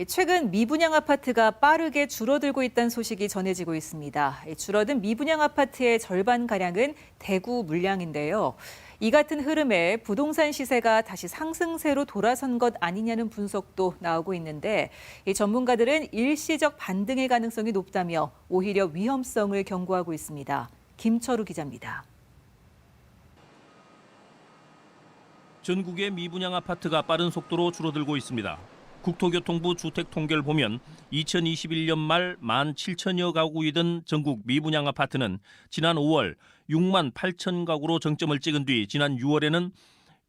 최근 미분양 아파트가 빠르게 줄어들고 있다는 소식이 전해지고 있습니다. 줄어든 미분양 아파트의 절반가량은 대구 물량인데요. 이 같은 흐름에 부동산 시세가 다시 상승세로 돌아선 것 아니냐는 분석도 나오고 있는데 전문가들은 일시적 반등의 가능성이 높다며 오히려 위험성을 경고하고 있습니다. 김철우 기자입니다. 전국의 미분양 아파트가 빠른 속도로 줄어들고 있습니다. 국토교통부 주택통계를 보면 2021년 말 17,000여 가구이던 전국 미분양 아파트는 지난 5월 6만 8천 가구로 정점을 찍은 뒤 지난 6월에는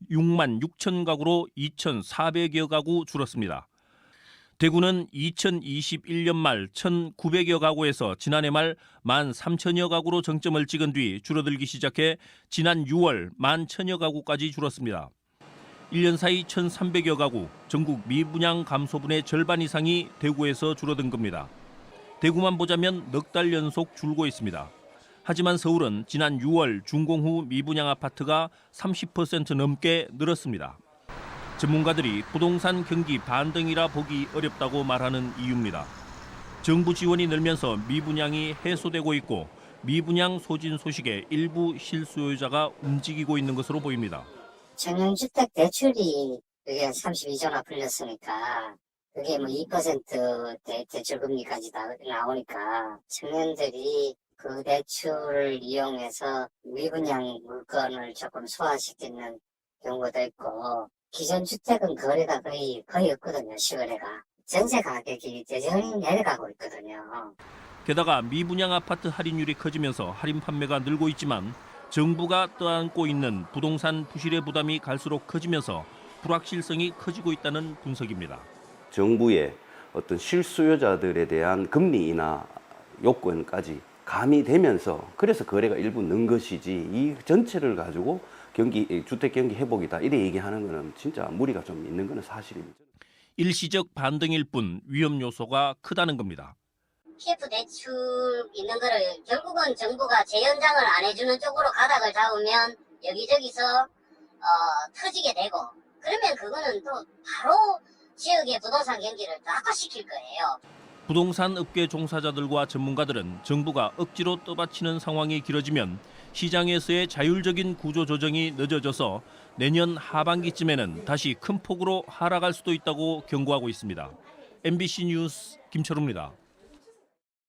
6만 6천 가구로 2,400여 가구 줄었습니다. 대구는 2021년 말 1,900여 가구에서 지난해 말 13,000여 가구로 정점을 찍은 뒤 줄어들기 시작해 지난 6월 11,000여 가구까지 줄었습니다. 1년 사이 1,300여 가구, 전국 미분양 감소분의 절반 이상이 대구에서 줄어든 겁니다. 대구만 보자면 넉 달 연속 줄고 있습니다. 하지만 서울은 지난 6월 준공 후 미분양 아파트가 30% 넘게 늘었습니다. 전문가들이 부동산 경기 반등이라 보기 어렵다고 말하는 이유입니다. 정부 지원이 늘면서 미분양이 해소되고 있고 미분양 소진 소식에 일부 실수요자가 움직이고 있는 것으로 보입니다. 청년주택 대출이 그게 32조나 풀렸으니까 그게 뭐 2% 대출금리까지 다 나오니까 청년들이 그 대출을 이용해서 미분양 물건을 조금 소화시키는 경우도 있고 기존 주택은 거래가 거의 없거든요. 시거래가. 전세 가격이 여전히 내려가고 있거든요. 게다가 미분양 아파트 할인율이 커지면서 할인 판매가 늘고 있지만 정부가 떠안고 있는 부동산 부실의 부담이 갈수록 커지면서 불확실성이 커지고 있다는 분석입니다. 정부의 어떤 실수요자들에 대한 금리 인하 요건까지 가미되면서 그래서 거래가 일부 는 것이지 이 전체를 가지고 주택 경기 회복이다 이래 얘기하는 거는 진짜 무리가 좀 있는 거는 사실입니다. 일시적 반등일 뿐 위험 요소가 크다는 겁니다. PF 대출 있는 거를 결국은 정부가 재연장을 안 해주는 쪽으로 가닥을 잡으면 여기저기서 터지게 되고 그러면 그거는 또 바로 지역의 부동산 경기를 악화시킬 거예요. 부동산 업계 종사자들과 전문가들은 정부가 억지로 떠받치는 상황이 길어지면 시장에서의 자율적인 구조 조정이 늦어져서 내년 하반기쯤에는 다시 큰 폭으로 하락할 수도 있다고 경고하고 있습니다. MBC 뉴스 김철우입니다.